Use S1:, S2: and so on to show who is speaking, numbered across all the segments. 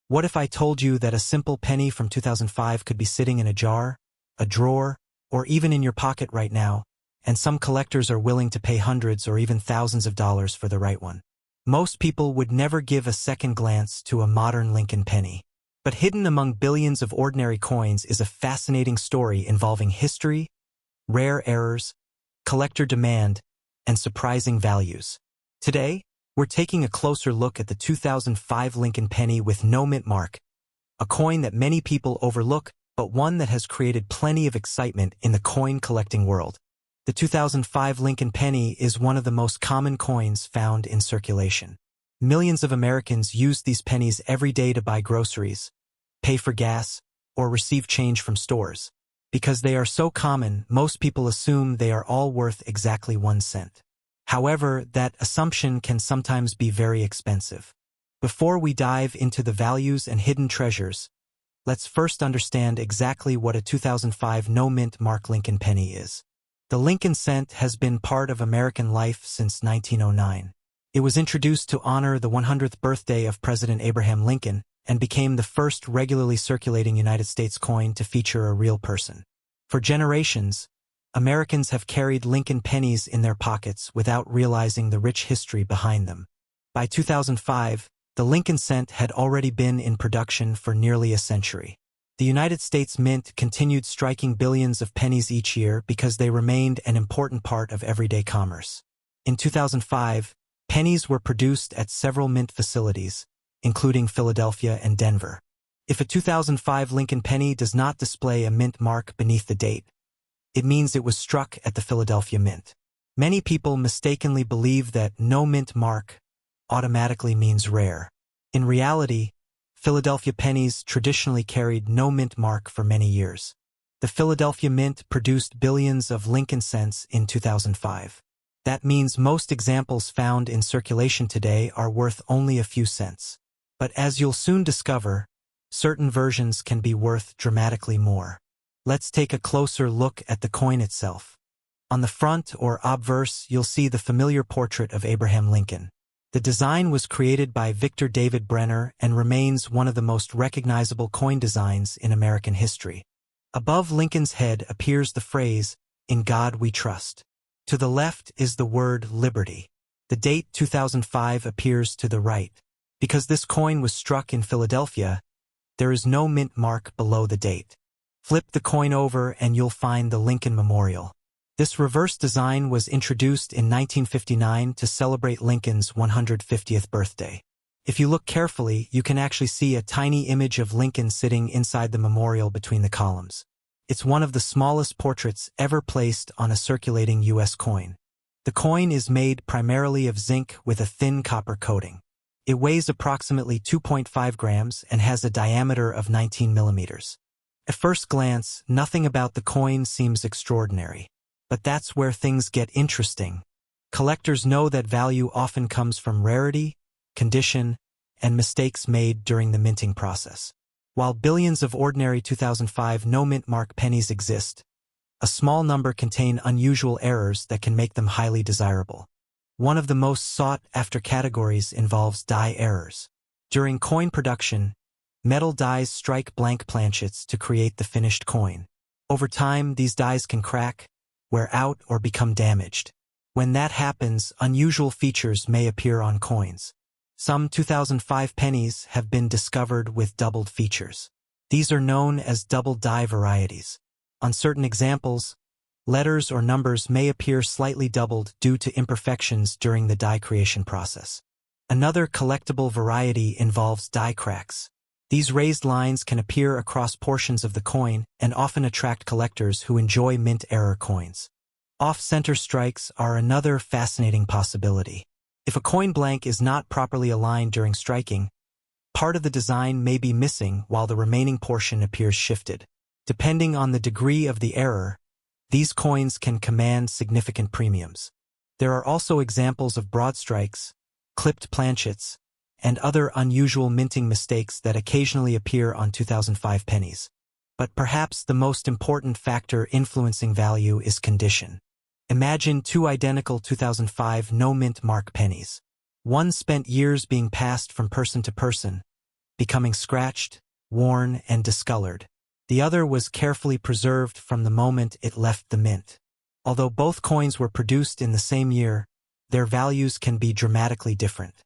S1: What if I told you that a simple penny from 2005 could be sitting in a jar, a drawer, or even in your pocket right now, and some collectors are willing to pay hundreds or even thousands of dollars for the right one? Most people would never give a second glance to a modern Lincoln penny. But hidden among billions of ordinary coins is a fascinating story involving history, rare errors, collector demand, and surprising values. Today, we're taking a closer look at the 2005 Lincoln penny with no mint mark, a coin that many people overlook, but one that has created plenty of excitement in the coin collecting world. The 2005 Lincoln penny is one of the most common coins found in circulation. Millions of Americans use these pennies every day to buy groceries, pay for gas, or receive change from stores. Because they are so common, most people assume they are all worth exactly 1 cent. However, that assumption can sometimes be very expensive. Before we dive into the values and hidden treasures, let's first understand exactly what a 2005 no-mint mark Lincoln penny is. The Lincoln cent has been part of American life since 1909. It was introduced to honor the 100th birthday of President Abraham Lincoln and became the first regularly circulating United States coin to feature a real person. For generations, Americans have carried Lincoln pennies in their pockets without realizing the rich history behind them. By 2005, the Lincoln cent had already been in production for nearly a century. The United States Mint continued striking billions of pennies each year because they remained an important part of everyday commerce. In 2005, pennies were produced at several mint facilities, including Philadelphia and Denver. If a 2005 Lincoln penny does not display a mint mark beneath the date, it means it was struck at the Philadelphia Mint. Many people mistakenly believe that no mint mark automatically means rare. In reality, Philadelphia pennies traditionally carried no mint mark for many years. The Philadelphia Mint produced billions of Lincoln cents in 2005. That means most examples found in circulation today are worth only a few cents. But as you'll soon discover, certain versions can be worth dramatically more. Let's take a closer look at the coin itself. On the front or obverse, you'll see the familiar portrait of Abraham Lincoln. The design was created by Victor David Brenner and remains one of the most recognizable coin designs in American history. Above Lincoln's head appears the phrase, "In God we trust." To the left is the word liberty. The date 2005 appears to the right. Because this coin was struck in Philadelphia, there is no mint mark below the date. Flip the coin over and you'll find the Lincoln Memorial. This reverse design was introduced in 1959 to celebrate Lincoln's 150th birthday. If you look carefully, you can actually see a tiny image of Lincoln sitting inside the memorial between the columns. It's one of the smallest portraits ever placed on a circulating U.S. coin. The coin is made primarily of zinc with a thin copper coating. It weighs approximately 2.5 grams and has a diameter of 19 millimeters. At first glance, nothing about the coin seems extraordinary. But that's where things get interesting. Collectors know that value often comes from rarity, condition, and mistakes made during the minting process. While billions of ordinary 2005 no-mint mark pennies exist, a small number contain unusual errors that can make them highly desirable. One of the most sought-after categories involves die errors. During coin production, metal dies strike blank planchets to create the finished coin. Over time, these dies can crack, wear out, or become damaged. When that happens, unusual features may appear on coins. Some 2005 pennies have been discovered with doubled features. These are known as double die varieties. On certain examples, letters or numbers may appear slightly doubled due to imperfections during the die creation process. Another collectible variety involves die cracks. These raised lines can appear across portions of the coin and often attract collectors who enjoy mint-error coins. Off-center strikes are another fascinating possibility. If a coin blank is not properly aligned during striking, part of the design may be missing while the remaining portion appears shifted. Depending on the degree of the error, these coins can command significant premiums. There are also examples of broad strikes, clipped planchets, and other unusual minting mistakes that occasionally appear on 2005 pennies. But perhaps the most important factor influencing value is condition. Imagine two identical 2005 no-mint mark pennies. One spent years being passed from person to person, becoming scratched, worn, and discolored. The other was carefully preserved from the moment it left the mint. Although both coins were produced in the same year, their values can be dramatically different.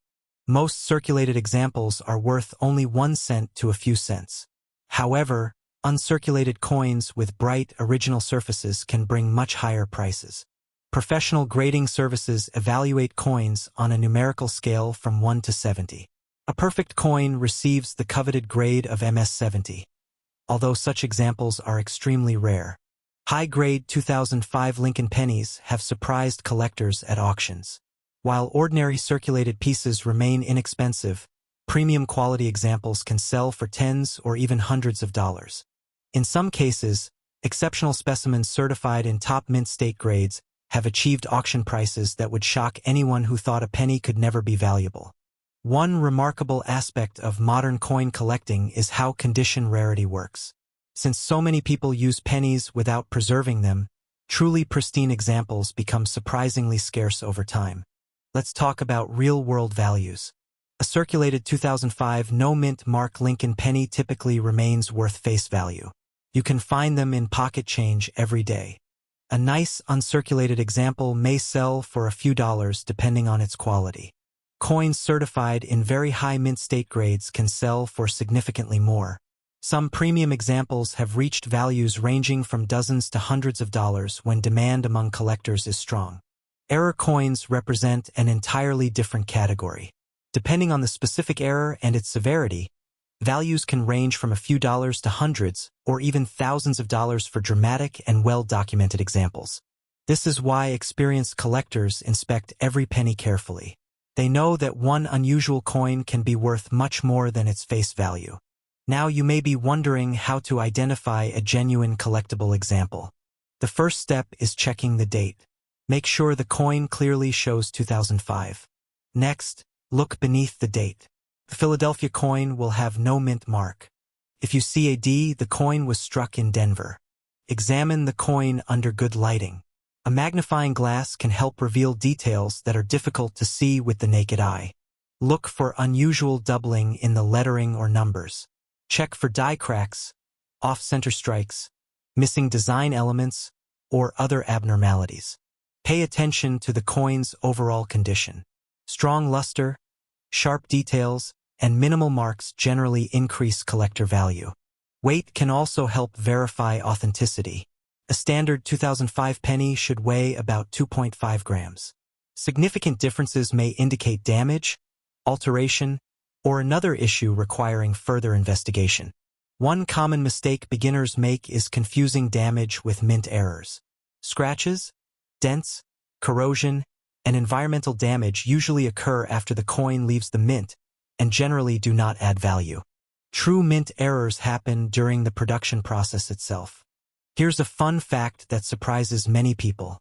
S1: Most circulated examples are worth only 1 cent to a few cents. However, uncirculated coins with bright, original surfaces can bring much higher prices. Professional grading services evaluate coins on a numerical scale from 1 to 70. A perfect coin receives the coveted grade of MS-70, although such examples are extremely rare. High-grade 2005 Lincoln pennies have surprised collectors at auctions. While ordinary circulated pieces remain inexpensive, premium quality examples can sell for tens or even hundreds of dollars. In some cases, exceptional specimens certified in top mint state grades have achieved auction prices that would shock anyone who thought a penny could never be valuable. One remarkable aspect of modern coin collecting is how condition rarity works. Since so many people use pennies without preserving them, truly pristine examples become surprisingly scarce over time. Let's talk about real-world values. A circulated 2005 no-mint mark Lincoln penny typically remains worth face value. You can find them in pocket change every day. A nice uncirculated example may sell for a few dollars depending on its quality. Coins certified in very high mint state grades can sell for significantly more. Some premium examples have reached values ranging from dozens to hundreds of dollars when demand among collectors is strong. Error coins represent an entirely different category. Depending on the specific error and its severity, values can range from a few dollars to hundreds or even thousands of dollars for dramatic and well-documented examples. This is why experienced collectors inspect every penny carefully. They know that one unusual coin can be worth much more than its face value. Now you may be wondering how to identify a genuine collectible example. The first step is checking the date. Make sure the coin clearly shows 2005. Next, look beneath the date. The Philadelphia coin will have no mint mark. If you see a D, the coin was struck in Denver. Examine the coin under good lighting. A magnifying glass can help reveal details that are difficult to see with the naked eye. Look for unusual doubling in the lettering or numbers. Check for die cracks, off-center strikes, missing design elements, or other abnormalities. Pay attention to the coin's overall condition. Strong luster, sharp details, and minimal marks generally increase collector value. Weight can also help verify authenticity. A standard 2005 penny should weigh about 2.5 grams. Significant differences may indicate damage, alteration, or another issue requiring further investigation. One common mistake beginners make is confusing damage with mint errors. Scratches, dents, corrosion, and environmental damage usually occur after the coin leaves the mint and generally do not add value. True mint errors happen during the production process itself. Here's a fun fact that surprises many people.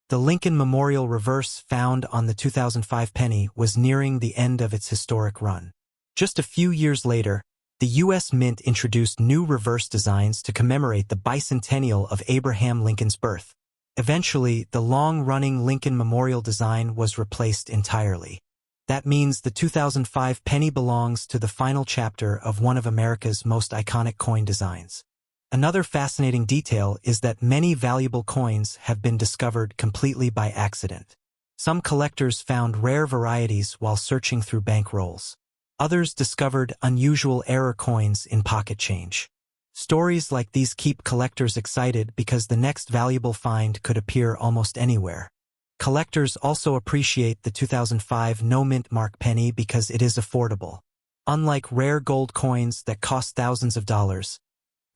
S1: The Lincoln Memorial reverse found on the 2005 penny was nearing the end of its historic run. Just a few years later, the U.S. Mint introduced new reverse designs to commemorate the bicentennial of Abraham Lincoln's birth. Eventually, the long-running Lincoln Memorial design was replaced entirely. That means the 2005 penny belongs to the final chapter of one of America's most iconic coin designs. Another fascinating detail is that many valuable coins have been discovered completely by accident. Some collectors found rare varieties while searching through bank rolls. Others discovered unusual error coins in pocket change. Stories like these keep collectors excited because the next valuable find could appear almost anywhere. Collectors also appreciate the 2005 no-mint mark penny because it is affordable. Unlike rare gold coins that cost thousands of dollars,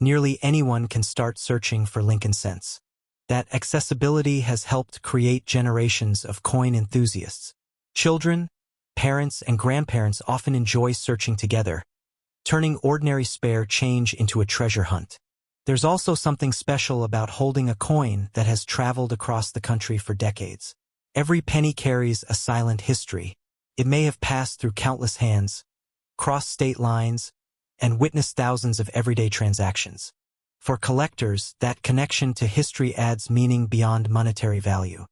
S1: nearly anyone can start searching for Lincoln cents. That accessibility has helped create generations of coin enthusiasts. Children, parents, and grandparents often enjoy searching together, turning ordinary spare change into a treasure hunt. There's also something special about holding a coin that has traveled across the country for decades. Every penny carries a silent history. It may have passed through countless hands, crossed state lines, and witnessed thousands of everyday transactions. For collectors, that connection to history adds meaning beyond monetary value.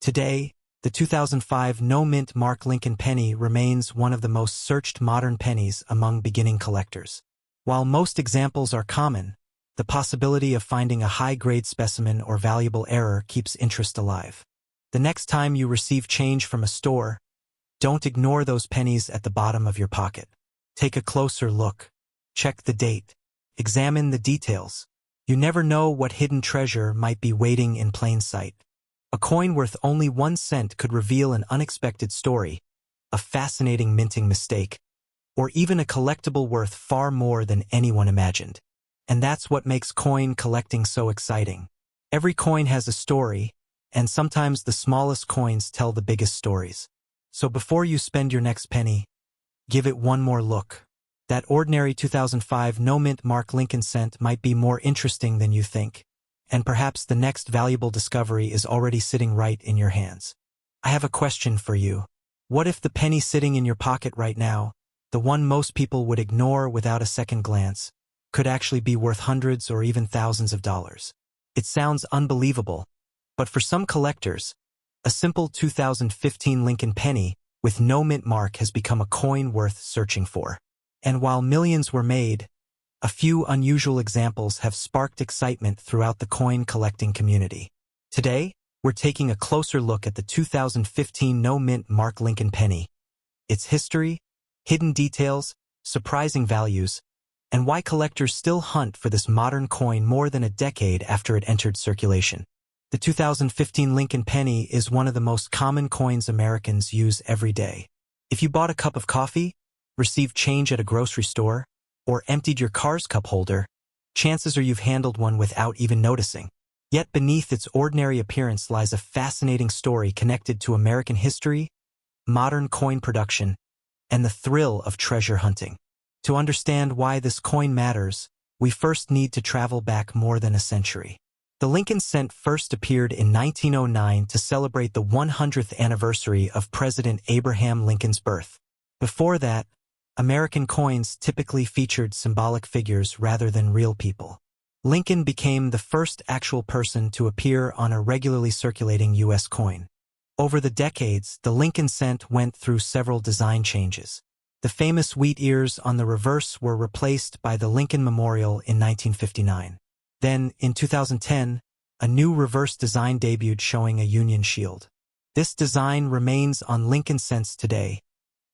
S1: Today, The 2005 no-mint Mark Lincoln penny remains one of the most searched modern pennies among beginning collectors. While most examples are common, the possibility of finding a high-grade specimen or valuable error keeps interest alive. The next time you receive change from a store, don't ignore those pennies at the bottom of your pocket. Take a closer look. Check the date. Examine the details. You never know what hidden treasure might be waiting in plain sight. A coin worth only 1 cent could reveal an unexpected story, a fascinating minting mistake, or even a collectible worth far more than anyone imagined. And that's what makes coin collecting so exciting. Every coin has a story, and sometimes the smallest coins tell the biggest stories. So before you spend your next penny, give it one more look. That ordinary 2005 no-mint Mark Lincoln cent might be more interesting than you think, and perhaps the next valuable discovery is already sitting right in your hands. I have a question for you. What if the penny sitting in your pocket right now, the one most people would ignore without a second glance, could actually be worth hundreds or even thousands of dollars? It sounds unbelievable, but for some collectors, a simple 2015 Lincoln penny with no mint mark has become a coin worth searching for. And while millions were made, a few unusual examples have sparked excitement throughout the coin collecting community. Today, we're taking a closer look at the 2015 no-mint Mark Lincoln penny, its history, hidden details, surprising values, and why collectors still hunt for this modern coin more than a decade after it entered circulation. The 2015 Lincoln penny is one of the most common coins Americans use every day. If you bought a cup of coffee, received change at a grocery store, or emptied your car's cup holder, chances are you've handled one without even noticing. Yet beneath its ordinary appearance lies a fascinating story connected to American history, modern coin production, and the thrill of treasure hunting. To understand why this coin matters, we first need to travel back more than a century. The Lincoln cent first appeared in 1909 to celebrate the 100th anniversary of President Abraham Lincoln's birth. Before that, American coins typically featured symbolic figures rather than real people. Lincoln became the first actual person to appear on a regularly circulating U.S. coin. Over the decades, the Lincoln cent went through several design changes. The famous wheat ears on the reverse were replaced by the Lincoln Memorial in 1959. Then, in 2010, a new reverse design debuted showing a Union shield. This design remains on Lincoln cents today,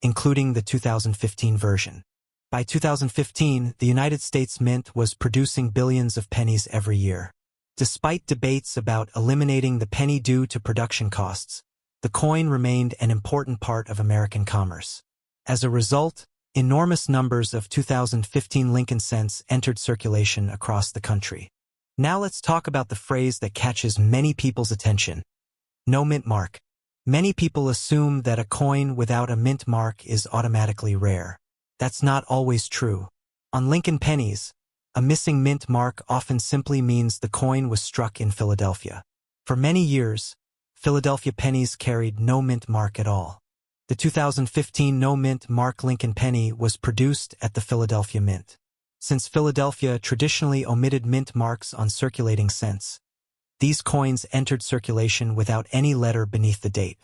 S1: including the 2015 version. By 2015, the United States Mint was producing billions of pennies every year. Despite debates about eliminating the penny due to production costs, the coin remained an important part of American commerce. As a result, enormous numbers of 2015 Lincoln cents entered circulation across the country. Now let's talk about the phrase that catches many people's attention: no mint mark. Many people assume that a coin without a mint mark is automatically rare. That's not always true. On Lincoln pennies, a missing mint mark often simply means the coin was struck in Philadelphia. For many years, Philadelphia pennies carried no mint mark at all. The 2015 no-mint Mark Lincoln penny was produced at the Philadelphia Mint. Since Philadelphia traditionally omitted mint marks on circulating cents, these coins entered circulation without any letter beneath the date.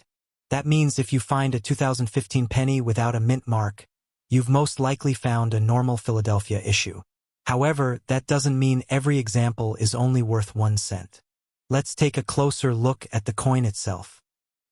S1: That means if you find a 2015 penny without a mint mark, you've most likely found a normal Philadelphia issue. However, that doesn't mean every example is only worth 1 cent. Let's take a closer look at the coin itself.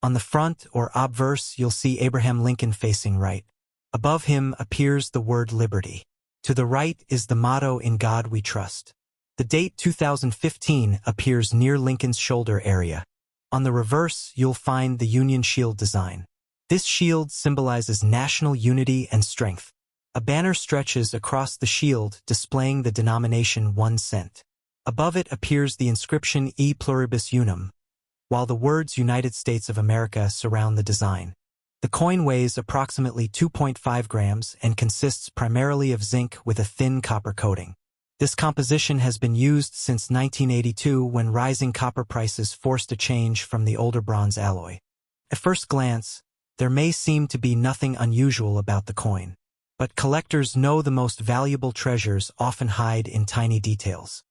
S1: On the front or obverse, you'll see Abraham Lincoln facing right. Above him appears the word liberty. To the right is the motto, "In God We Trust." The date 2015 appears near Lincoln's shoulder area. On the reverse, you'll find the Union shield design. This shield symbolizes national unity and strength. A banner stretches across the shield, displaying the denomination 1 cent. Above it appears the inscription E Pluribus Unum, while the words United States of America surround the design. The coin weighs approximately 2.5 grams and consists primarily of zinc with a thin copper coating. This composition has been used since 1982, when rising copper prices forced a change from the older bronze alloy. At first glance, there may seem to be nothing unusual about the coin. But collectors know the most valuable treasures often hide in tiny details.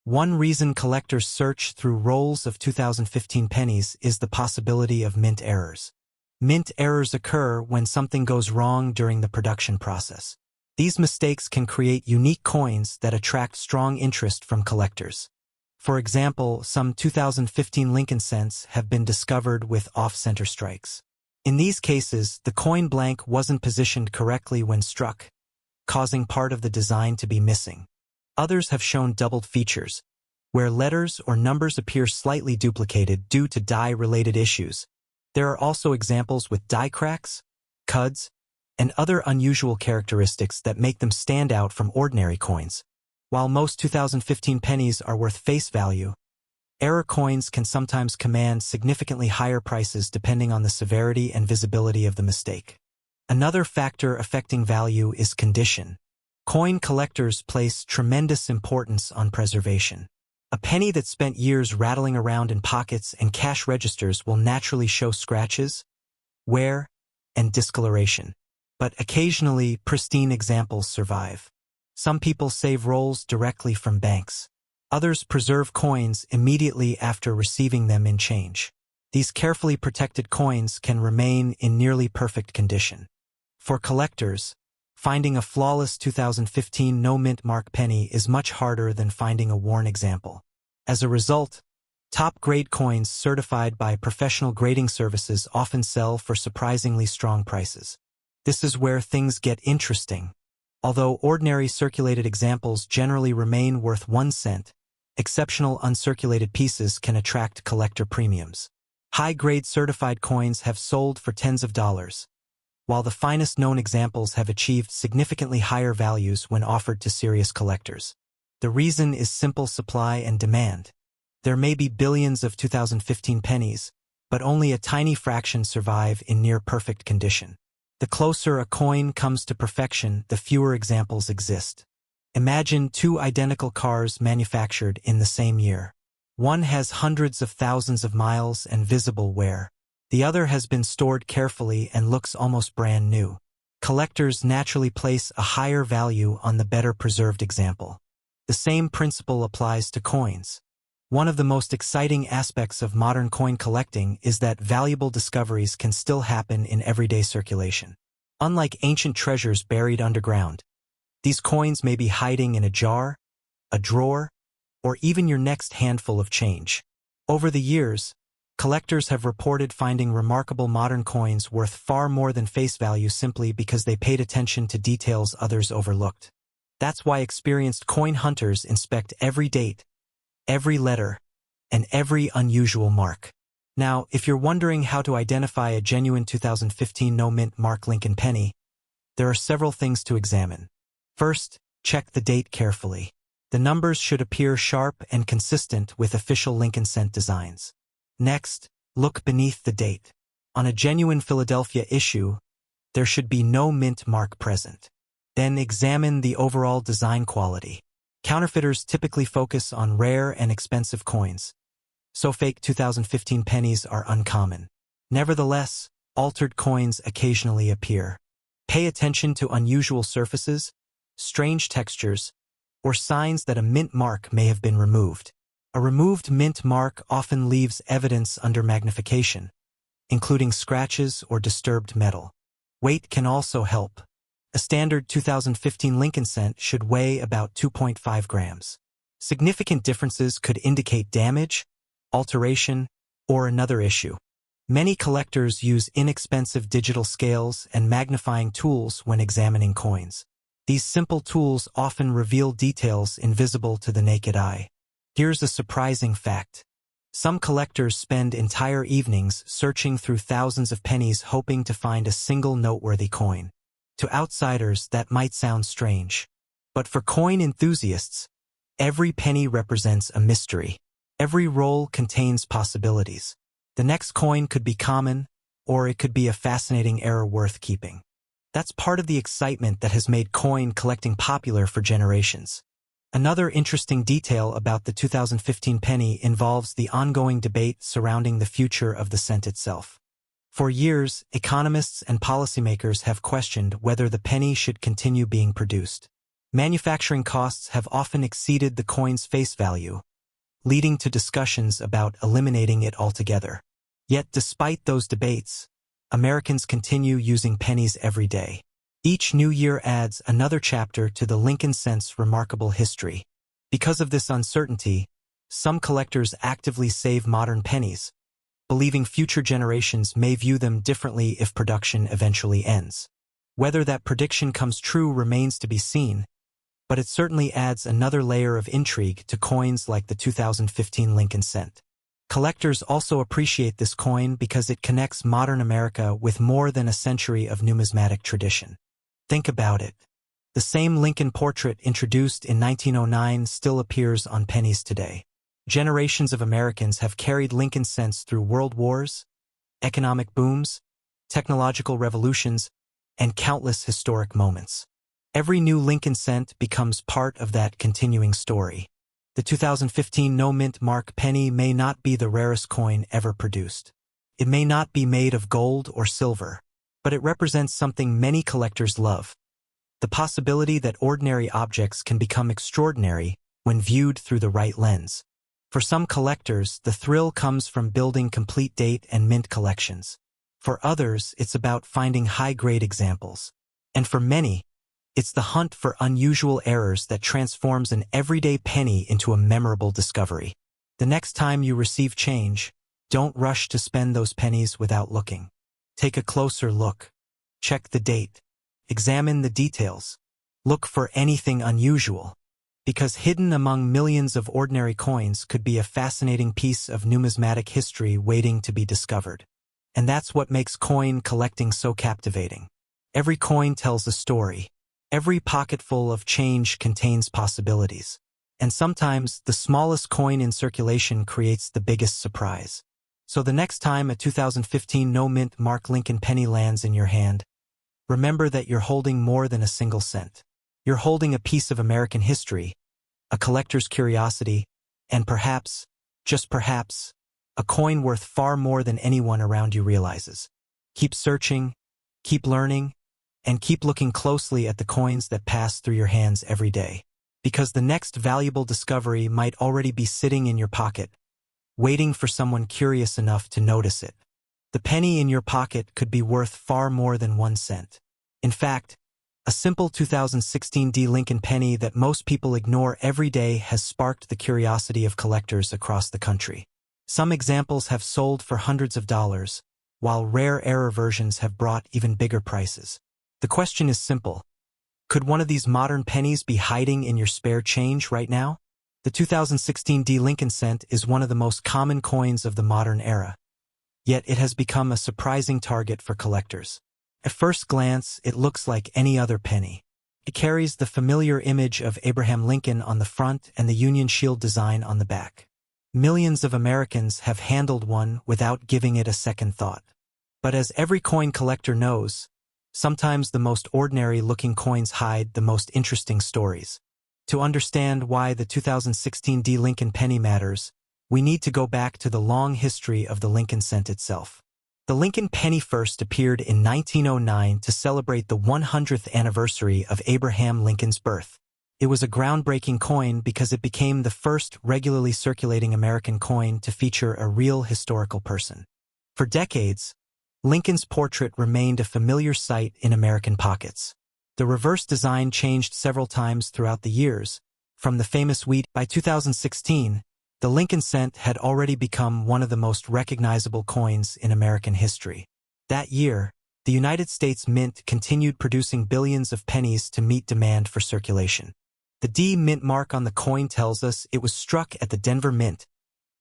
S1: One reason collectors search through rolls of 2015 pennies is the possibility of mint errors. Mint errors occur when something goes wrong during the production process. These mistakes can create unique coins that attract strong interest from collectors. For example, some 2015 Lincoln cents have been discovered with off-center strikes. In these cases, the coin blank wasn't positioned correctly when struck, causing part of the design to be missing. Others have shown doubled features, where letters or numbers appear slightly duplicated due to die-related issues. There are also examples with die cracks, cuds, and other unusual characteristics that make them stand out from ordinary coins. While most 2015 pennies are worth face value, error coins can sometimes command significantly higher prices depending on the severity and visibility of the mistake. Another factor affecting value is condition. Coin collectors place tremendous importance on preservation. A penny that spent years rattling around in pockets and cash registers will naturally show scratches, wear, and discoloration. But occasionally, pristine examples survive. Some people save rolls directly from banks. Others preserve coins immediately after receiving them in change. These carefully protected coins can remain in nearly perfect condition. For collectors, finding a flawless 2015 no-mint mark penny is much harder than finding a worn example. As a result, top-grade coins certified by professional grading services often sell for surprisingly strong prices. This is where things get interesting. Although ordinary circulated examples generally remain worth 1 cent, exceptional uncirculated pieces can attract collector premiums. High-grade certified coins have sold for tens of dollars, while the finest known examples have achieved significantly higher values when offered to serious collectors. The reason is simple: supply and demand. There may be billions of 2015 pennies, but only a tiny fraction survive in near-perfect condition. The closer a coin comes to perfection, the fewer examples exist. Imagine two identical cars manufactured in the same year. One has hundreds of thousands of miles and visible wear. The other has been stored carefully and looks almost brand new. Collectors naturally place a higher value on the better preserved example. The same principle applies to coins. One of the most exciting aspects of modern coin collecting is that valuable discoveries can still happen in everyday circulation. Unlike ancient treasures buried underground, these coins may be hiding in a jar, a drawer, or even your next handful of change. Over the years, collectors have reported finding remarkable modern coins worth far more than face value simply because they paid attention to details others overlooked. That's why experienced coin hunters inspect every date, every letter, and every unusual mark. Now, if you're wondering how to identify a genuine 2015 no-mint mark Lincoln penny, there are several things to examine. First, check the date carefully. The numbers should appear sharp and consistent with official Lincoln cent designs. Next, look beneath the date. On a genuine Philadelphia issue, there should be no mint mark present. Then examine the overall design quality. Counterfeiters typically focus on rare and expensive coins, so fake 2015 pennies are uncommon. Nevertheless, altered coins occasionally appear. Pay attention to unusual surfaces, strange textures, or signs that a mint mark may have been removed. A removed mint mark often leaves evidence under magnification, including scratches or disturbed metal. Weight can also help. A standard 2015 Lincoln cent should weigh about 2.5 grams. Significant differences could indicate damage, alteration, or another issue. Many collectors use inexpensive digital scales and magnifying tools when examining coins. These simple tools often reveal details invisible to the naked eye. Here's a surprising fact. Some collectors spend entire evenings searching through thousands of pennies hoping to find a single noteworthy coin. To outsiders, that might sound strange. But for coin enthusiasts, every penny represents a mystery. Every roll contains possibilities. The next coin could be common, or it could be a fascinating error worth keeping. That's part of the excitement that has made coin collecting popular for generations. Another interesting detail about the 2015 penny involves the ongoing debate surrounding the future of the cent itself. For years, economists and policymakers have questioned whether the penny should continue being produced. Manufacturing costs have often exceeded the coin's face value, leading to discussions about eliminating it altogether. Yet despite those debates, Americans continue using pennies every day. Each new year adds another chapter to the Lincoln cent's remarkable history. Because of this uncertainty, some collectors actively save modern pennies, believing future generations may view them differently if production eventually ends. Whether that prediction comes true remains to be seen, but it certainly adds another layer of intrigue to coins like the 2015 Lincoln cent. Collectors also appreciate this coin because it connects modern America with more than a century of numismatic tradition. Think about it. The same Lincoln portrait introduced in 1909 still appears on pennies today. Generations of Americans have carried Lincoln cents through world wars, economic booms, technological revolutions, and countless historic moments. Every new Lincoln cent becomes part of that continuing story. The 2015 no-mint mark penny may not be the rarest coin ever produced. It may not be made of gold or silver, but it represents something many collectors love: the possibility that ordinary objects can become extraordinary when viewed through the right lens. For some collectors, the thrill comes from building complete date and mint collections. For others, it's about finding high-grade examples. And for many, it's the hunt for unusual errors that transforms an everyday penny into a memorable discovery. The next time you receive change, don't rush to spend those pennies without looking. Take a closer look. Check the date. Examine the details. Look for anything unusual, because hidden among millions of ordinary coins could be a fascinating piece of numismatic history waiting to be discovered. And that's what makes coin collecting so captivating. Every coin tells a story. Every pocketful of change contains possibilities. And sometimes the smallest coin in circulation creates the biggest surprise. So the next time a 2015 no-mint mark Lincoln penny lands in your hand, remember that you're holding more than a single cent. You're holding a piece of American history, a collector's curiosity, and perhaps, just perhaps, a coin worth far more than anyone around you realizes. Keep searching, keep learning, and keep looking closely at the coins that pass through your hands every day. Because the next valuable discovery might already be sitting in your pocket, waiting for someone curious enough to notice it. The penny in your pocket could be worth far more than 1 cent. In fact, a simple 2016 Lincoln penny that most people ignore every day has sparked the curiosity of collectors across the country. Some examples have sold for hundreds of dollars, while rare error versions have brought even bigger prices. The question is simple. Could one of these modern pennies be hiding in your spare change right now? The 2016 Lincoln cent is one of the most common coins of the modern era. Yet it has become a surprising target for collectors. At first glance, it looks like any other penny. It carries the familiar image of Abraham Lincoln on the front and the Union Shield design on the back. Millions of Americans have handled one without giving it a second thought. But as every coin collector knows, sometimes the most ordinary-looking coins hide the most interesting stories. To understand why the 2016 Lincoln penny matters, we need to go back to the long history of the Lincoln cent itself. The Lincoln penny first appeared in 1909 to celebrate the 100th anniversary of Abraham Lincoln's birth. It was a groundbreaking coin because it became the first regularly circulating American coin to feature a real historical person. For decades, Lincoln's portrait remained a familiar sight in American pockets. The reverse design changed several times throughout the years. From the famous wheat, by 2016, the Lincoln cent had already become one of the most recognizable coins in American history. That year, the United States Mint continued producing billions of pennies to meet demand for circulation. The D Mint mark on the coin tells us it was struck at the Denver Mint,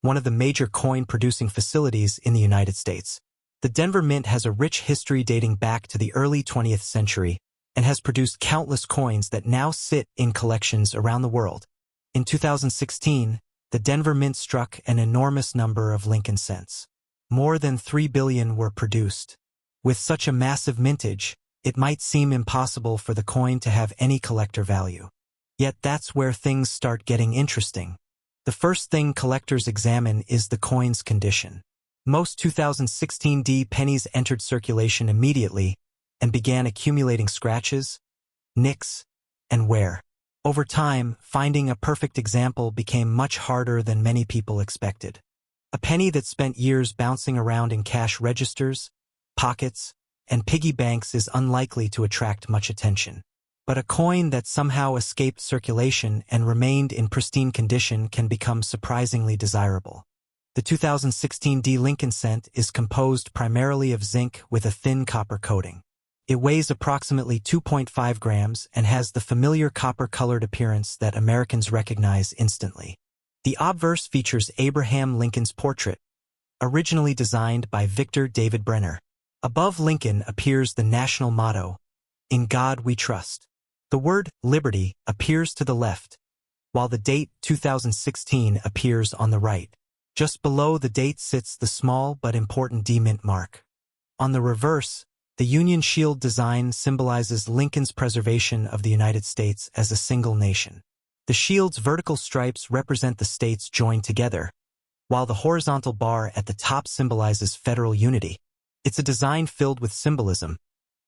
S1: one of the major coin-producing facilities in the United States. The Denver Mint has a rich history dating back to the early 20th century and has produced countless coins that now sit in collections around the world. In 2016, the Denver Mint struck an enormous number of Lincoln cents. More than 3 billion were produced. With such a massive mintage, it might seem impossible for the coin to have any collector value. Yet that's where things start getting interesting. The first thing collectors examine is the coin's condition. Most 2016 pennies entered circulation immediately and began accumulating scratches, nicks, and wear. Over time, finding a perfect example became much harder than many people expected. A penny that spent years bouncing around in cash registers, pockets, and piggy banks is unlikely to attract much attention. But a coin that somehow escaped circulation and remained in pristine condition can become surprisingly desirable. The 2016 D. Lincoln cent is composed primarily of zinc with a thin copper coating. It weighs approximately 2.5 grams and has the familiar copper-colored appearance that Americans recognize instantly. The obverse features Abraham Lincoln's portrait, originally designed by Victor David Brenner. Above Lincoln appears the national motto, "In God We Trust." The word liberty appears to the left, while the date 2016 appears on the right. Just below the date sits the small but important D mint mark. On the reverse, the Union Shield design symbolizes Lincoln's preservation of the United States as a single nation. The shield's vertical stripes represent the states joined together, while the horizontal bar at the top symbolizes federal unity. It's a design filled with symbolism,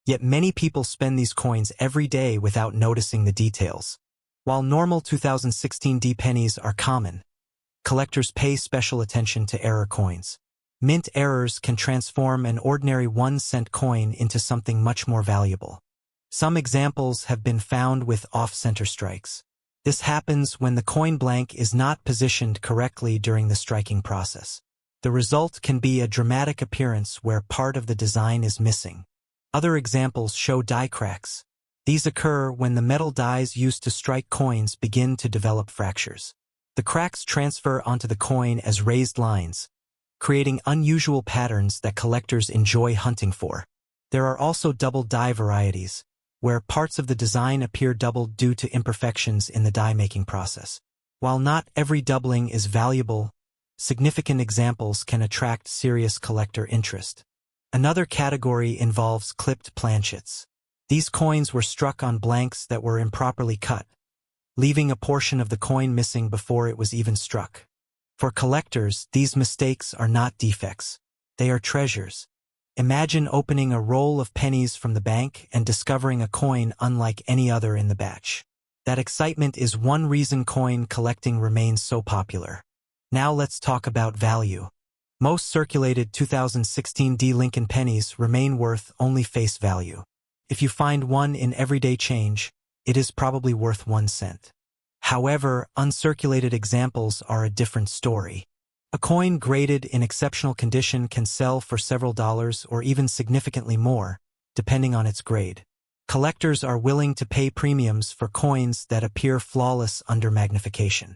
S1: yet many people spend these coins every day without noticing the details. While normal 2016 D pennies are common, collectors pay special attention to error coins. Mint errors can transform an ordinary 1-cent coin into something much more valuable. Some examples have been found with off-center strikes. This happens when the coin blank is not positioned correctly during the striking process. The result can be a dramatic appearance where part of the design is missing. Other examples show die cracks. These occur when the metal dies used to strike coins begin to develop fractures. The cracks transfer onto the coin as raised lines, creating unusual patterns that collectors enjoy hunting for. There are also double die varieties, where parts of the design appear doubled due to imperfections in the die-making process. While not every doubling is valuable, significant examples can attract serious collector interest. Another category involves clipped planchets. These coins were struck on blanks that were improperly cut, leaving a portion of the coin missing before it was even struck. For collectors, these mistakes are not defects. They are treasures. Imagine opening a roll of pennies from the bank and discovering a coin unlike any other in the batch. That excitement is one reason coin collecting remains so popular. Now let's talk about value. Most circulated 2016 D. Lincoln pennies remain worth only face value. If you find one in everyday change, it is probably worth 1 cent. However, uncirculated examples are a different story. A coin graded in exceptional condition can sell for several dollars or even significantly more, depending on its grade. Collectors are willing to pay premiums for coins that appear flawless under magnification.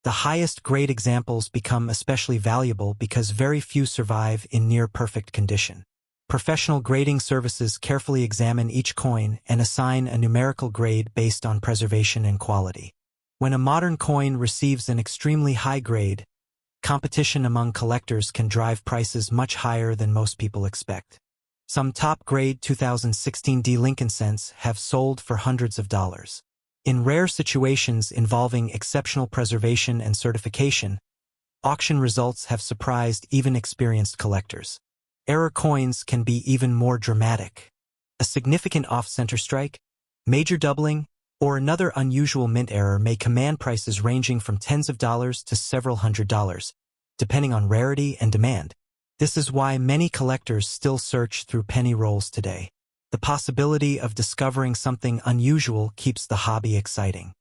S1: The highest grade examples become especially valuable because very few survive in near-perfect condition. Professional grading services carefully examine each coin and assign a numerical grade based on preservation and quality. When a modern coin receives an extremely high grade, competition among collectors can drive prices much higher than most people expect. Some top-grade 2016 D. Lincoln cents have sold for hundreds of dollars. In rare situations involving exceptional preservation and certification, auction results have surprised even experienced collectors. Error coins can be even more dramatic. A significant off-center strike, major doubling, or another unusual mint error may command prices ranging from tens of dollars to several $100s, depending on rarity and demand. This is why many collectors still search through penny rolls today. The possibility of discovering something unusual keeps the hobby exciting.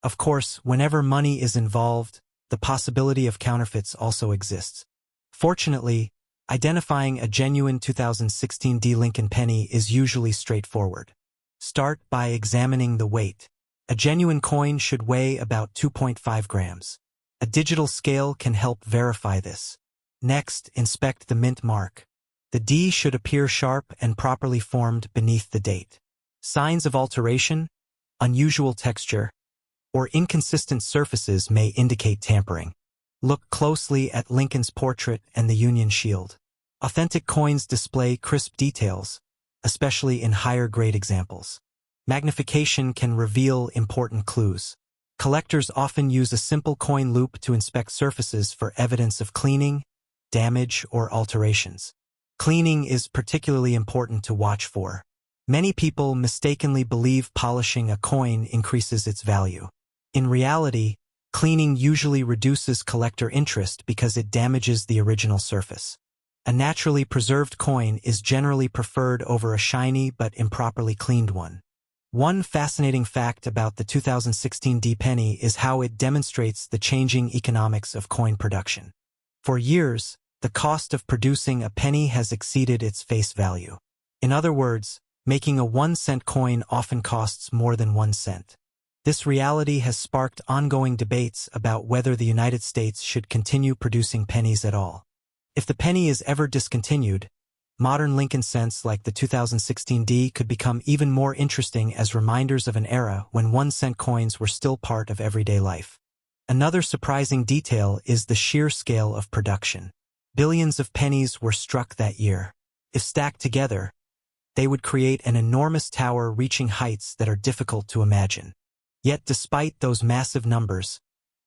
S1: Of course, whenever money is involved, the possibility of counterfeits also exists. Fortunately, identifying a genuine 2016 D. Lincoln penny is usually straightforward. Start by examining the weight. A genuine coin should weigh about 2.5 grams. A digital scale can help verify this. Next, inspect the mint mark. The D should appear sharp and properly formed beneath the date. Signs of alteration, unusual texture, or inconsistent surfaces may indicate tampering. Look closely at Lincoln's portrait and the Union Shield. Authentic coins display crisp details, especially in higher-grade examples. Magnification can reveal important clues. Collectors often use a simple coin loop to inspect surfaces for evidence of cleaning, damage, or alterations. Cleaning is particularly important to watch for. Many people mistakenly believe polishing a coin increases its value. In reality, cleaning usually reduces collector interest because it damages the original surface. A naturally preserved coin is generally preferred over a shiny but improperly cleaned one. One fascinating fact about the 2016 penny is how it demonstrates the changing economics of coin production. For years, the cost of producing a penny has exceeded its face value. In other words, making a 1-cent coin often costs more than 1 cent. This reality has sparked ongoing debates about whether the United States should continue producing pennies at all. If the penny is ever discontinued, modern Lincoln cents like the 2016 could become even more interesting as reminders of an era when 1-cent coins were still part of everyday life. Another surprising detail is the sheer scale of production. Billions of pennies were struck that year. If stacked together, they would create an enormous tower reaching heights that are difficult to imagine. Yet despite those massive numbers,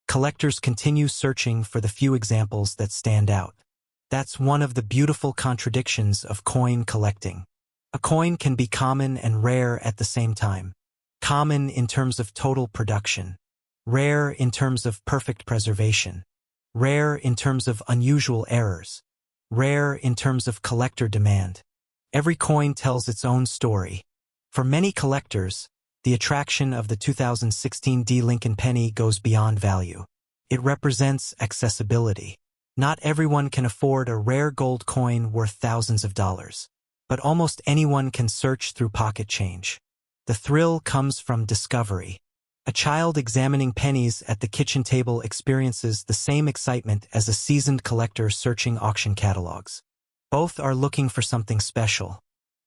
S1: collectors continue searching for the few examples that stand out. That's one of the beautiful contradictions of coin collecting. A coin can be common and rare at the same time. Common in terms of total production. Rare in terms of perfect preservation. Rare in terms of unusual errors. Rare in terms of collector demand. Every coin tells its own story. For many collectors, the attraction of the 2016 Lincoln penny goes beyond value. It represents accessibility. Not everyone can afford a rare gold coin worth thousands of dollars, but almost anyone can search through pocket change. The thrill comes from discovery. A child examining pennies at the kitchen table experiences the same excitement as a seasoned collector searching auction catalogs. Both are looking for something special.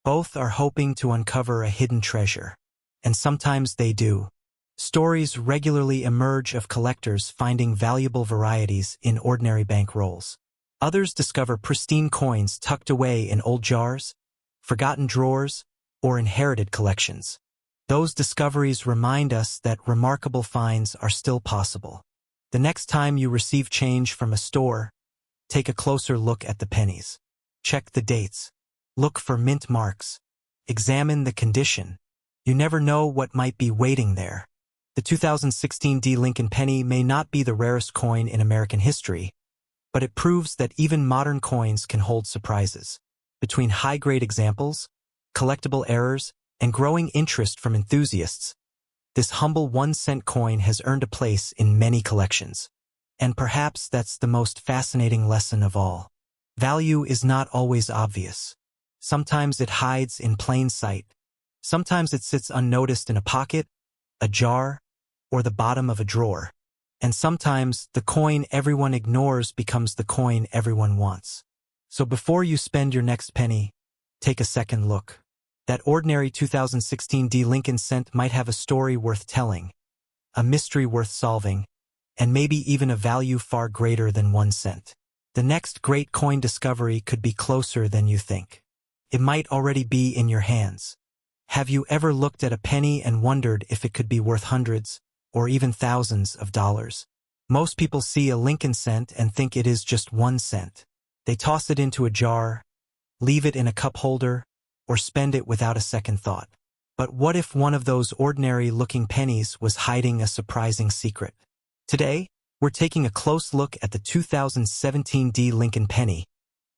S1: Both are hoping to uncover a hidden treasure. And sometimes they do. Stories regularly emerge of collectors finding valuable varieties in ordinary bank rolls. Others discover pristine coins tucked away in old jars, forgotten drawers, or inherited collections. Those discoveries remind us that remarkable finds are still possible. The next time you receive change from a store, take a closer look at the pennies. Check the dates. Look for mint marks. Examine the condition. You never know what might be waiting there. The 2016 Lincoln penny may not be the rarest coin in American history, but it proves that even modern coins can hold surprises. Between high-grade examples, collectible errors, and growing interest from enthusiasts, this humble 1-cent coin has earned a place in many collections. And perhaps that's the most fascinating lesson of all. Value is not always obvious. Sometimes it hides in plain sight. Sometimes it sits unnoticed in a pocket, a jar, or the bottom of a drawer. And sometimes the coin everyone ignores becomes the coin everyone wants. So before you spend your next penny, take a second look. That ordinary 2016 Lincoln cent might have a story worth telling, a mystery worth solving, and maybe even a value far greater than 1 cent. The next great coin discovery could be closer than you think. It might already be in your hands. Have you ever looked at a penny and wondered if it could be worth hundreds, or even thousands of dollars? Most people see a Lincoln cent and think it is just 1 cent. They toss it into a jar, leave it in a cup holder, or spend it without a second thought. But what if one of those ordinary-looking pennies was hiding a surprising secret? Today, we're taking a close look at the 2017 Lincoln penny,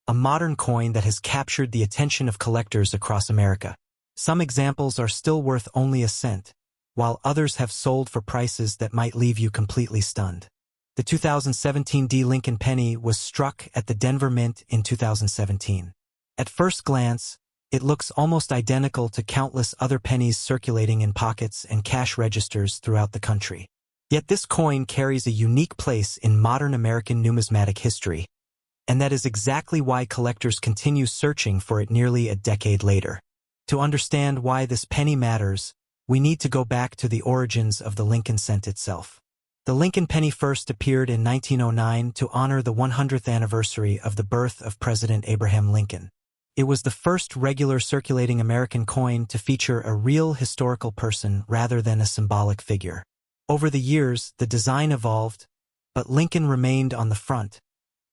S1: a modern coin that has captured the attention of collectors across America. Some examples are still worth only a cent, while others have sold for prices that might leave you completely stunned. The 2017 Lincoln penny was struck at the Denver Mint in 2017. At first glance, it looks almost identical to countless other pennies circulating in pockets and cash registers throughout the country. Yet this coin carries a unique place in modern American numismatic history, and that is exactly why collectors continue searching for it nearly a decade later. To understand why this penny matters, we need to go back to the origins of the Lincoln cent itself. The Lincoln penny first appeared in 1909 to honor the 100th anniversary of the birth of President Abraham Lincoln. It was the first regular circulating American coin to feature a real historical person rather than a symbolic figure. Over the years, the design evolved, but Lincoln remained on the front,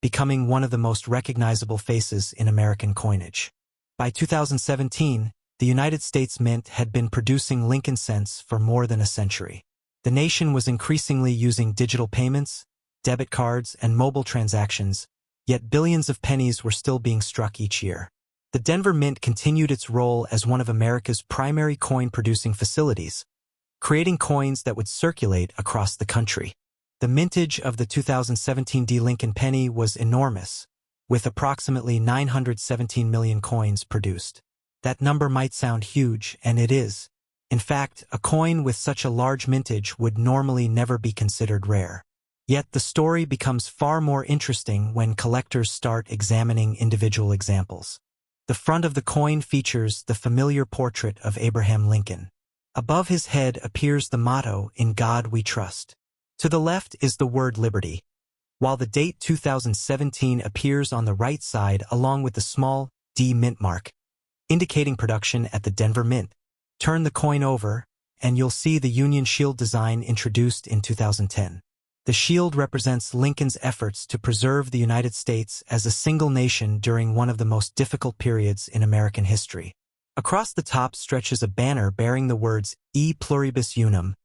S1: becoming one of the most recognizable faces in American coinage. By 2017, the United States Mint had been producing Lincoln cents for more than a century. The nation was increasingly using digital payments, debit cards, and mobile transactions, yet billions of pennies were still being struck each year. The Denver Mint continued its role as one of America's primary coin-producing facilities, creating coins that would circulate across the country. The mintage of the 2017 D. Lincoln penny was enormous, with approximately 917 million coins produced. That number might sound huge, and it is. In fact, a coin with such a large mintage would normally never be considered rare. Yet the story becomes far more interesting when collectors start examining individual examples. The front of the coin features the familiar portrait of Abraham Lincoln. Above his head appears the motto, "In God We Trust." To the left is the word liberty, while the date 2017 appears on the right side along with the small D mint mark, indicating production at the Denver Mint. Turn the coin over, and you'll see the Union Shield design introduced in 2010. The shield represents Lincoln's efforts to preserve the United States as a single nation during one of the most difficult periods in American history. Across the top stretches a banner bearing the words E pluribus unum,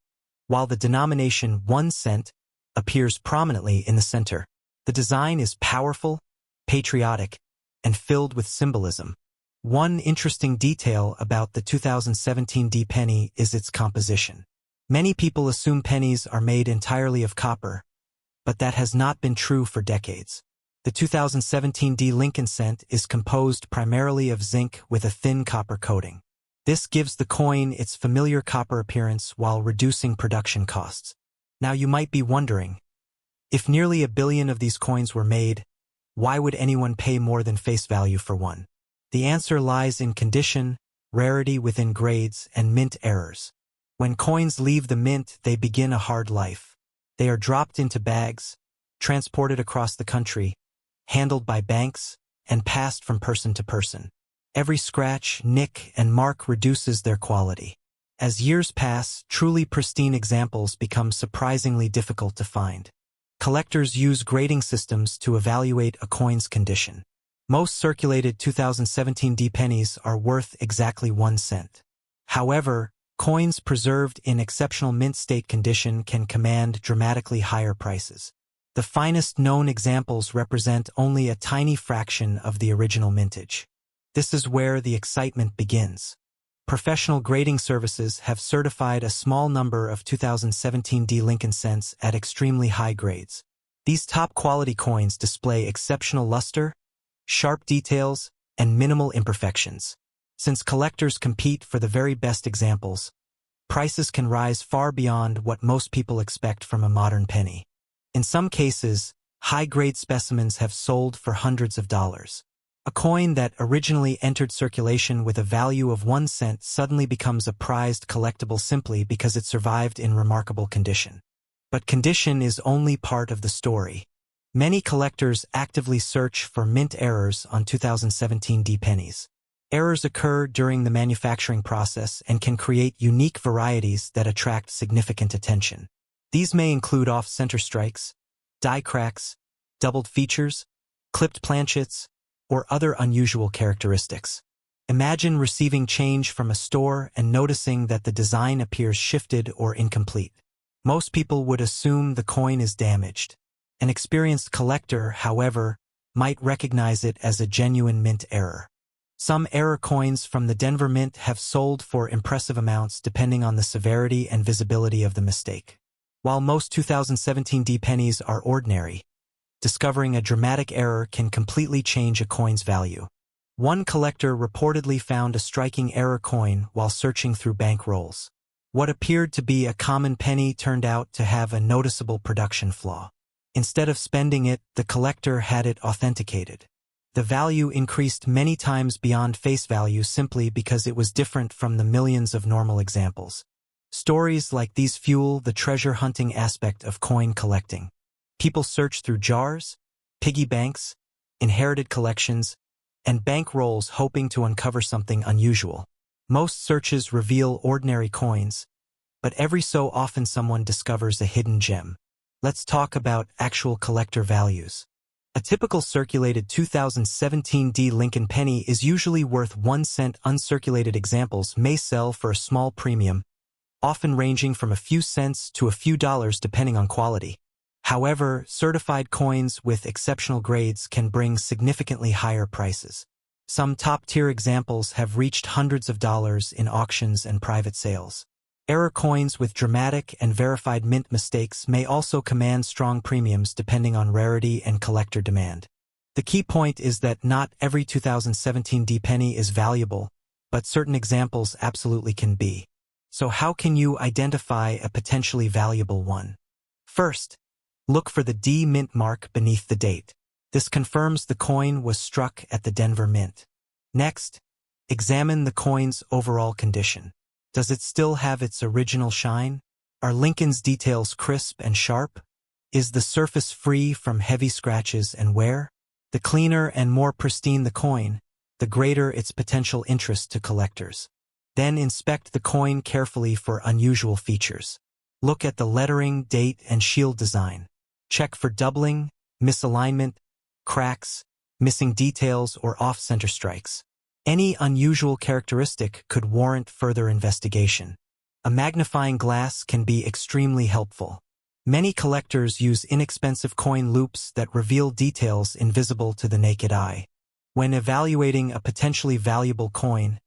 S1: while the denomination 1 cent appears prominently in the center. The design is powerful, patriotic, and filled with symbolism. One interesting detail about the 2017 D penny is its composition. Many people assume pennies are made entirely of copper, but that has not been true for decades. The 2017 D Lincoln cent is composed primarily of zinc with a thin copper coating. This gives the coin its familiar copper appearance while reducing production costs. Now you might be wondering, if nearly 1 billion of these coins were made, why would anyone pay more than face value for one? The answer lies in condition, rarity within grades, and mint errors. When coins leave the mint, they begin a hard life. They are dropped into bags, transported across the country, handled by banks, and passed from person to person. Every scratch, nick, and mark reduces their quality. As years pass, truly pristine examples become surprisingly difficult to find. Collectors use grading systems to evaluate a coin's condition. Most circulated 2017 D pennies are worth exactly 1 cent. However, coins preserved in exceptional mint state condition can command dramatically higher prices. The finest known examples represent only a tiny fraction of the original mintage. This is where the excitement begins. Professional grading services have certified a small number of 2017 D Lincoln cents at extremely high grades. These top-quality coins display exceptional luster, sharp details, and minimal imperfections. Since collectors compete for the very best examples, prices can rise far beyond what most people expect from a modern penny. In some cases, high-grade specimens have sold for hundreds of dollars. A coin that originally entered circulation with a value of 1 cent suddenly becomes a prized collectible simply because it survived in remarkable condition. But condition is only part of the story. Many collectors actively search for mint errors on 2017 D pennies. Errors occur during the manufacturing process and can create unique varieties that attract significant attention. These may include off-center strikes, die cracks, doubled features, clipped planchets, or other unusual characteristics. Imagine receiving change from a store and noticing that the design appears shifted or incomplete. Most people would assume the coin is damaged. An experienced collector, however, might recognize it as a genuine mint error. Some error coins from the Denver Mint have sold for impressive amounts depending on the severity and visibility of the mistake. While most 2017 D pennies are ordinary, discovering a dramatic error can completely change a coin's value. One collector reportedly found a striking error coin while searching through bank rolls. What appeared to be a common penny turned out to have a noticeable production flaw. Instead of spending it, the collector had it authenticated. The value increased many times beyond face value simply because it was different from the millions of normal examples. Stories like these fuel the treasure hunting aspect of coin collecting. People search through jars, piggy banks, inherited collections, and bank rolls hoping to uncover something unusual. Most searches reveal ordinary coins, but every so often someone discovers a hidden gem. Let's talk about actual collector values. A typical circulated 2017 D Lincoln penny is usually worth 1 cent. Uncirculated examples may sell for a small premium, often ranging from a few cents to a few dollars depending on quality. However, certified coins with exceptional grades can bring significantly higher prices. Some top-tier examples have reached hundreds of dollars in auctions and private sales. Error coins with dramatic and verified mint mistakes may also command strong premiums depending on rarity and collector demand. The key point is that not every 2017 D penny is valuable, but certain examples absolutely can be. So how can you identify a potentially valuable one? First, look for the D mint mark beneath the date. This confirms the coin was struck at the Denver Mint. Next, examine the coin's overall condition. Does it still have its original shine? Are Lincoln's details crisp and sharp? Is the surface free from heavy scratches and wear? The cleaner and more pristine the coin, the greater its potential interest to collectors. Then inspect the coin carefully for unusual features. Look at the lettering, date, and shield design. Check for doubling, misalignment, cracks, missing details, or off-center strikes. Any unusual characteristic could warrant further investigation. A magnifying glass can be extremely helpful. Many collectors use inexpensive coin loupes that reveal details invisible to the naked eye. When evaluating a potentially valuable coin,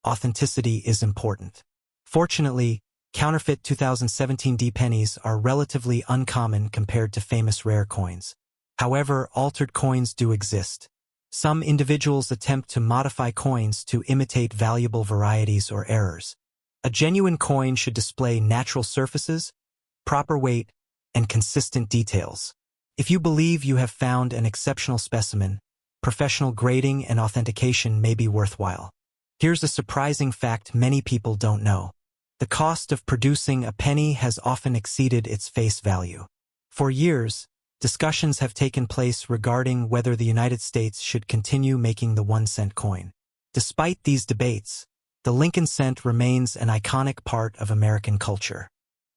S1: authenticity is important. Fortunately, counterfeit 2017 D pennies are relatively uncommon compared to famous rare coins. However, altered coins do exist. Some individuals attempt to modify coins to imitate valuable varieties or errors. A genuine coin should display natural surfaces, proper weight, and consistent details. If you believe you have found an exceptional specimen, professional grading and authentication may be worthwhile. Here's a surprising fact many people don't know. The cost of producing a penny has often exceeded its face value. For years, discussions have taken place regarding whether the United States should continue making the 1-cent coin. Despite these debates, the Lincoln cent remains an iconic part of American culture.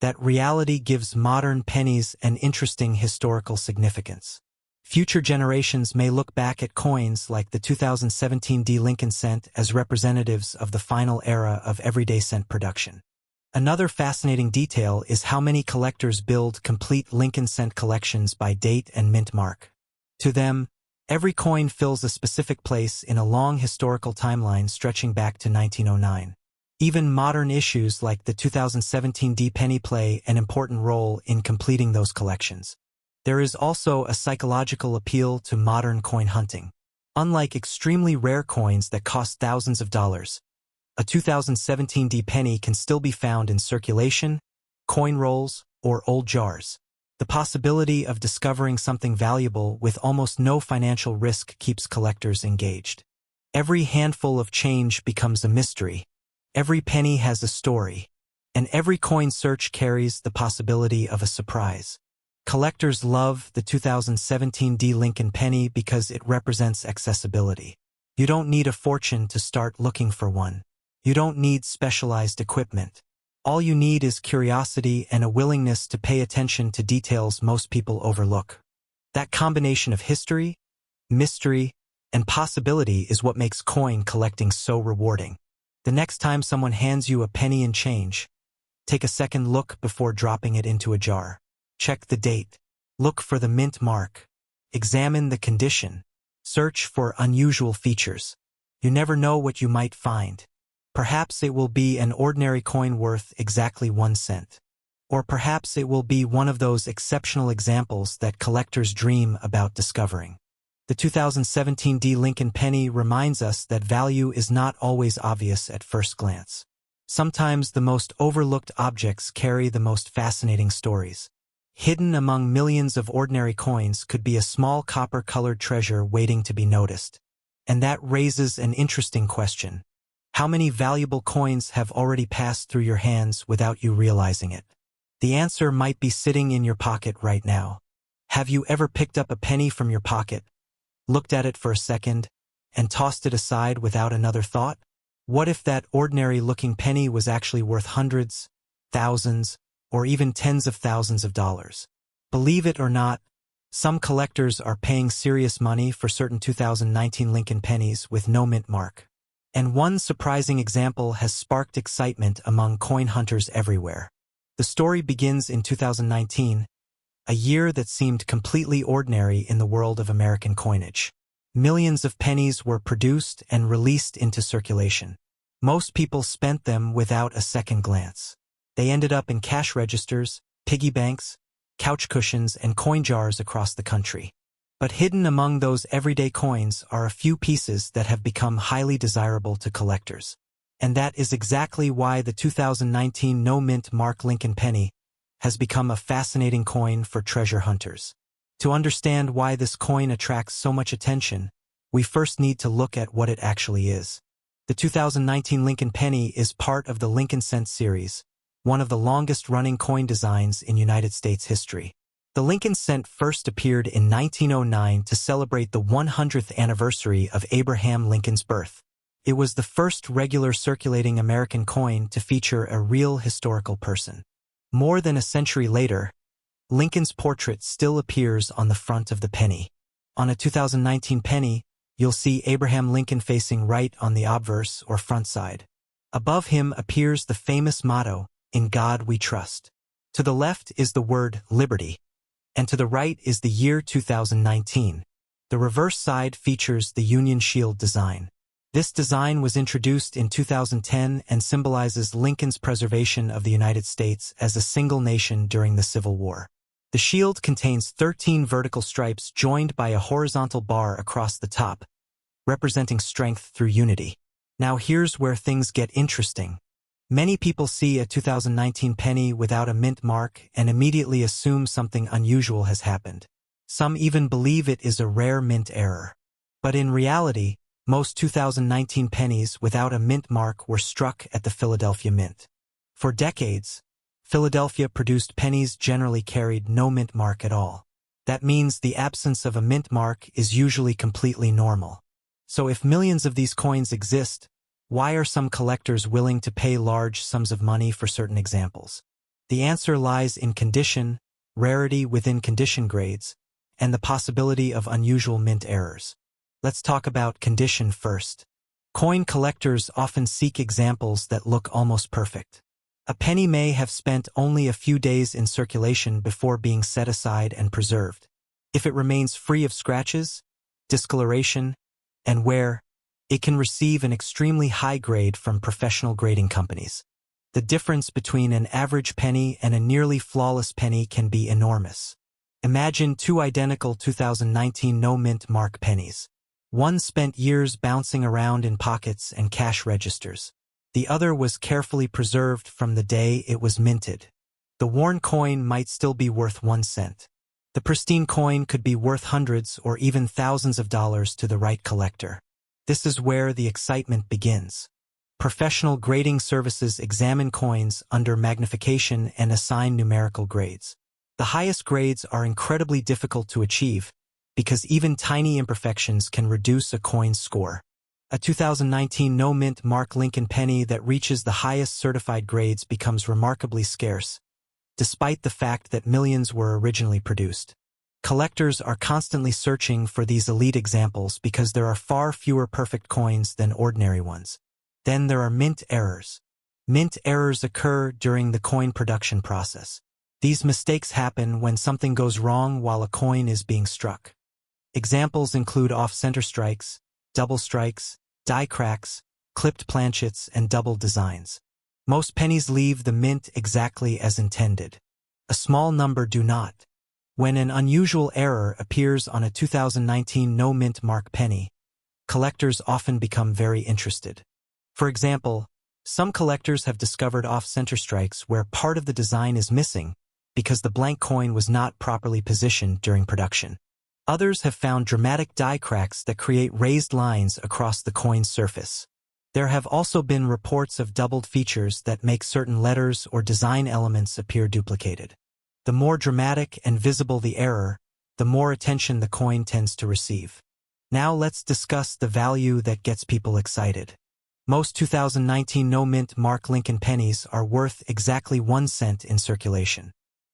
S1: That reality gives modern pennies an interesting historical significance. Future generations may look back at coins like the 2017 D Lincoln cent as representatives of the final era of everyday cent production. Another fascinating detail is how many collectors build complete Lincoln cent collections by date and mint mark. To them, every coin fills a specific place in a long historical timeline stretching back to 1909. Even modern issues like the 2017 D penny play an important role in completing those collections. There is also a psychological appeal to modern coin hunting. Unlike extremely rare coins that cost thousands of dollars, a 2017 D penny can still be found in circulation, coin rolls, or old jars. The possibility of discovering something valuable with almost no financial risk keeps collectors engaged. Every handful of change becomes a mystery. Every penny has a story, and every coin search carries the possibility of a surprise. Collectors love the 2017 D Lincoln penny because it represents accessibility. You don't need a fortune to start looking for one. You don't need specialized equipment. All you need is curiosity and a willingness to pay attention to details most people overlook. That combination of history, mystery, and possibility is what makes coin collecting so rewarding. The next time someone hands you a penny and change, take a second look before dropping it into a jar. Check the date. Look for the mint mark. Examine the condition. Search for unusual features. You never know what you might find. Perhaps it will be an ordinary coin worth exactly 1 cent. Or perhaps it will be one of those exceptional examples that collectors dream about discovering. The 2017 D Lincoln penny reminds us that value is not always obvious at first glance. Sometimes the most overlooked objects carry the most fascinating stories. Hidden among millions of ordinary coins could be a small copper-colored treasure waiting to be noticed. And that raises an interesting question. How many valuable coins have already passed through your hands without you realizing it? The answer might be sitting in your pocket right now. Have you ever picked up a penny from your pocket, looked at it for a second, and tossed it aside without another thought? What if that ordinary-looking penny was actually worth hundreds, thousands, or even tens of thousands of dollars? Believe it or not, some collectors are paying serious money for certain 2019 Lincoln pennies with no mint mark. And one surprising example has sparked excitement among coin hunters everywhere. The story begins in 2019, a year that seemed completely ordinary in the world of American coinage. Millions of pennies were produced and released into circulation. Most people spent them without a second glance. They ended up in cash registers, piggy banks, couch cushions, and coin jars across the country. But hidden among those everyday coins are a few pieces that have become highly desirable to collectors. And that is exactly why the 2019 no-mint Mark Lincoln penny has become a fascinating coin for treasure hunters. To understand why this coin attracts so much attention, we first need to look at what it actually is. The 2019 Lincoln penny is part of the Lincoln cent series, one of the longest-running coin designs in United States history. The Lincoln cent first appeared in 1909 to celebrate the 100th anniversary of Abraham Lincoln's birth. It was the first regular circulating American coin to feature a real historical person. More than a century later, Lincoln's portrait still appears on the front of the penny. On a 2019 penny, you'll see Abraham Lincoln facing right on the obverse or front side. Above him appears the famous motto, "In God we trust." To the left is the word liberty, and to the right is the year 2019. The reverse side features the Union Shield design. This design was introduced in 2010 and symbolizes Lincoln's preservation of the United States as a single nation during the Civil War. The shield contains 13 vertical stripes joined by a horizontal bar across the top, representing strength through unity. Now here's where things get interesting. Many people see a 2019 penny without a mint mark and immediately assume something unusual has happened. Some even believe it is a rare mint error. But in reality, most 2019 pennies without a mint mark were struck at the Philadelphia Mint. For decades, Philadelphia produced pennies generally carried no mint mark at all. That means the absence of a mint mark is usually completely normal. So if millions of these coins exist, why are some collectors willing to pay large sums of money for certain examples? The answer lies in condition, rarity within condition grades, and the possibility of unusual mint errors. Let's talk about condition first. Coin collectors often seek examples that look almost perfect. A penny may have spent only a few days in circulation before being set aside and preserved. If it remains free of scratches, discoloration, and wear, it can receive an extremely high grade from professional grading companies. The difference between an average penny and a nearly flawless penny can be enormous. Imagine two identical 2019 no-mint mark pennies. One spent years bouncing around in pockets and cash registers. The other was carefully preserved from the day it was minted. The worn coin might still be worth 1 cent. The pristine coin could be worth hundreds or even thousands of dollars to the right collector. This is where the excitement begins. Professional grading services examine coins under magnification and assign numerical grades. The highest grades are incredibly difficult to achieve because even tiny imperfections can reduce a coin's score. A 2019 no-mint Mark Lincoln penny that reaches the highest certified grades becomes remarkably scarce, despite the fact that millions were originally produced. Collectors are constantly searching for these elite examples because there are far fewer perfect coins than ordinary ones. Then there are mint errors. Mint errors occur during the coin production process. These mistakes happen when something goes wrong while a coin is being struck. Examples include off-center strikes, double strikes, die cracks, clipped planchets, and double designs. Most pennies leave the mint exactly as intended. A small number do not. When an unusual error appears on a 2019 no-mint mark penny, collectors often become very interested. For example, some collectors have discovered off-center strikes where part of the design is missing because the blank coin was not properly positioned during production. Others have found dramatic die cracks that create raised lines across the coin's surface. There have also been reports of doubled features that make certain letters or design elements appear duplicated. The more dramatic and visible the error, the more attention the coin tends to receive. Now let's discuss the value that gets people excited. Most 2019 no-mint Mark Lincoln pennies are worth exactly 1 cent in circulation.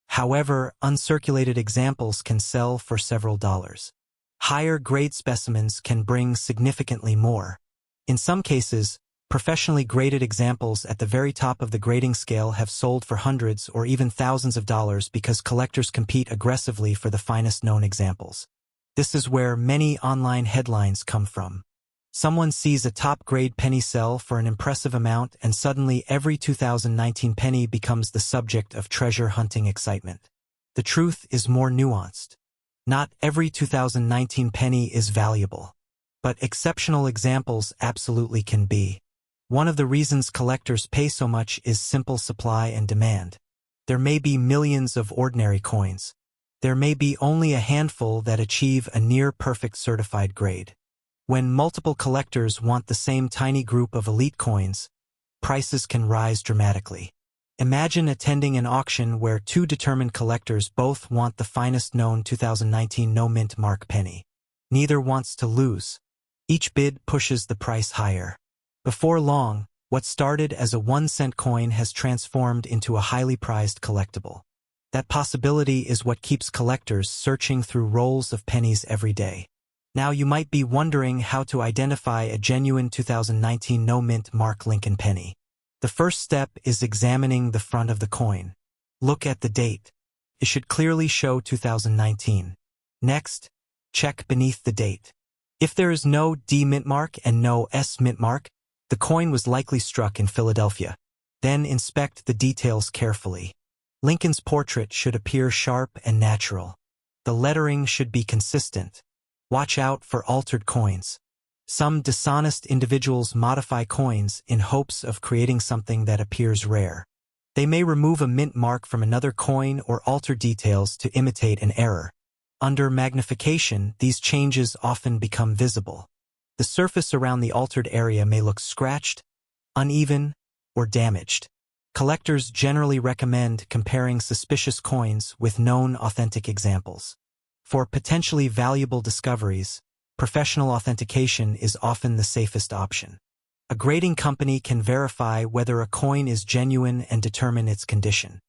S1: However, uncirculated examples can sell for several dollars. Higher grade specimens can bring significantly more. In some cases, professionally graded examples at the very top of the grading scale have sold for hundreds or even thousands of dollars because collectors compete aggressively for the finest known examples. This is where many online headlines come from. Someone sees a top-grade penny sell for an impressive amount, and suddenly every 2019 penny becomes the subject of treasure hunting excitement. The truth is more nuanced. Not every 2019 penny is valuable, but exceptional examples absolutely can be. One of the reasons collectors pay so much is simple supply and demand. There may be millions of ordinary coins. There may be only a handful that achieve a near-perfect certified grade. When multiple collectors want the same tiny group of elite coins, prices can rise dramatically. Imagine attending an auction where two determined collectors both want the finest known 2019 no-mint mark penny. Neither wants to lose. Each bid pushes the price higher. Before long, what started as a 1-cent coin has transformed into a highly prized collectible. That possibility is what keeps collectors searching through rolls of pennies every day. Now you might be wondering how to identify a genuine 2019 no-mint mark Lincoln penny. The first step is examining the front of the coin. Look at the date. It should clearly show 2019. Next, check beneath the date. If there is no D mint mark and no S mint mark, the coin was likely struck in Philadelphia. Then inspect the details carefully. Lincoln's portrait should appear sharp and natural. The lettering should be consistent. Watch out for altered coins. Some dishonest individuals modify coins in hopes of creating something that appears rare. They may remove a mint mark from another coin or alter details to imitate an error. Under magnification, these changes often become visible. The surface around the altered area may look scratched, uneven, or damaged. Collectors generally recommend comparing suspicious coins with known authentic examples. For potentially valuable discoveries, professional authentication is often the safest option. A grading company can verify whether a coin is genuine and determine its condition.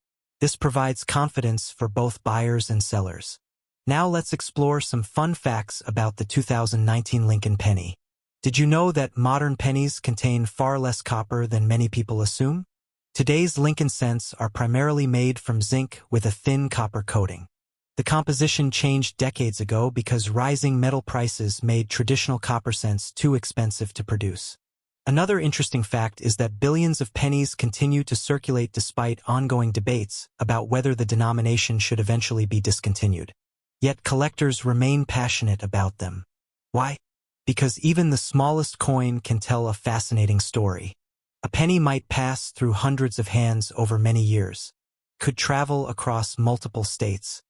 S1: This provides confidence for both buyers and sellers. Now let's explore some fun facts about the 2019 Lincoln penny. Did you know that modern pennies contain far less copper than many people assume? Today's Lincoln cents are primarily made from zinc with a thin copper coating. The composition changed decades ago because rising metal prices made traditional copper cents too expensive to produce. Another interesting fact is that billions of pennies continue to circulate despite ongoing debates about whether the denomination should eventually be discontinued. Yet collectors remain passionate about them. Why? Because even the smallest coin can tell a fascinating story. A penny might pass through hundreds of hands over many years, could travel across multiple states.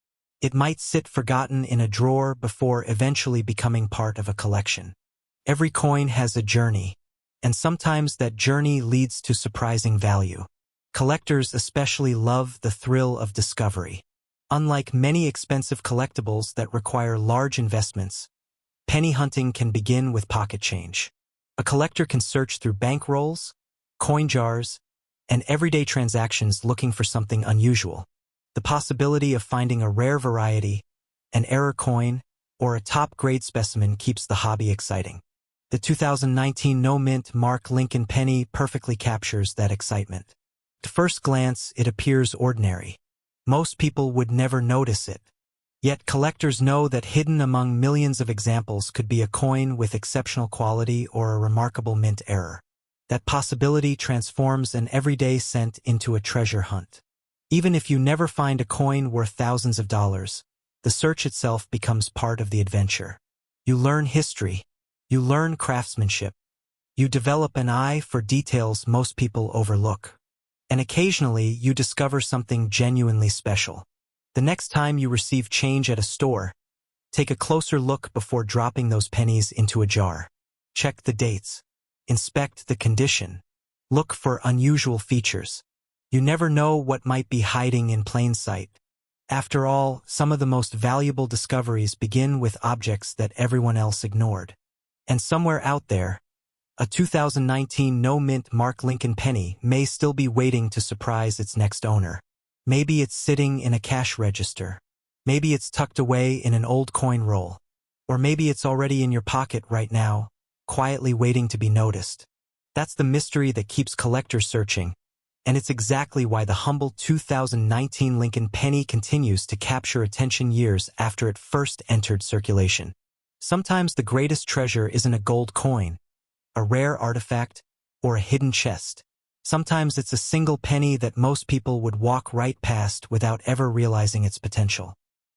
S1: It might sit forgotten in a drawer before eventually becoming part of a collection. Every coin has a journey, and sometimes that journey leads to surprising value. Collectors especially love the thrill of discovery. Unlike many expensive collectibles that require large investments, penny hunting can begin with pocket change. A collector can search through bank rolls, coin jars, and everyday transactions looking for something unusual. The possibility of finding a rare variety, an error coin, or a top-grade specimen keeps the hobby exciting. The 2019 no-mint mark Lincoln penny perfectly captures that excitement. At first glance, it appears ordinary. Most people would never notice it. Yet collectors know that hidden among millions of examples could be a coin with exceptional quality or a remarkable mint error. That possibility transforms an everyday cent into a treasure hunt. Even if you never find a coin worth thousands of dollars, the search itself becomes part of the adventure. You learn history. You learn craftsmanship. You develop an eye for details most people overlook. And occasionally, you discover something genuinely special. The next time you receive change at a store, take a closer look before dropping those pennies into a jar. Check the dates. Inspect the condition. Look for unusual features. You never know what might be hiding in plain sight. After all, some of the most valuable discoveries begin with objects that everyone else ignored. And somewhere out there, a 2019 no-mint mark Lincoln penny may still be waiting to surprise its next owner. Maybe it's sitting in a cash register. Maybe it's tucked away in an old coin roll. Or maybe it's already in your pocket right now, quietly waiting to be noticed. That's the mystery that keeps collectors searching, and it's exactly why the humble 2019 Lincoln penny continues to capture attention years after it first entered circulation. Sometimes the greatest treasure isn't a gold coin, a rare artifact, or a hidden chest. Sometimes it's a single penny that most people would walk right past without ever realizing its potential.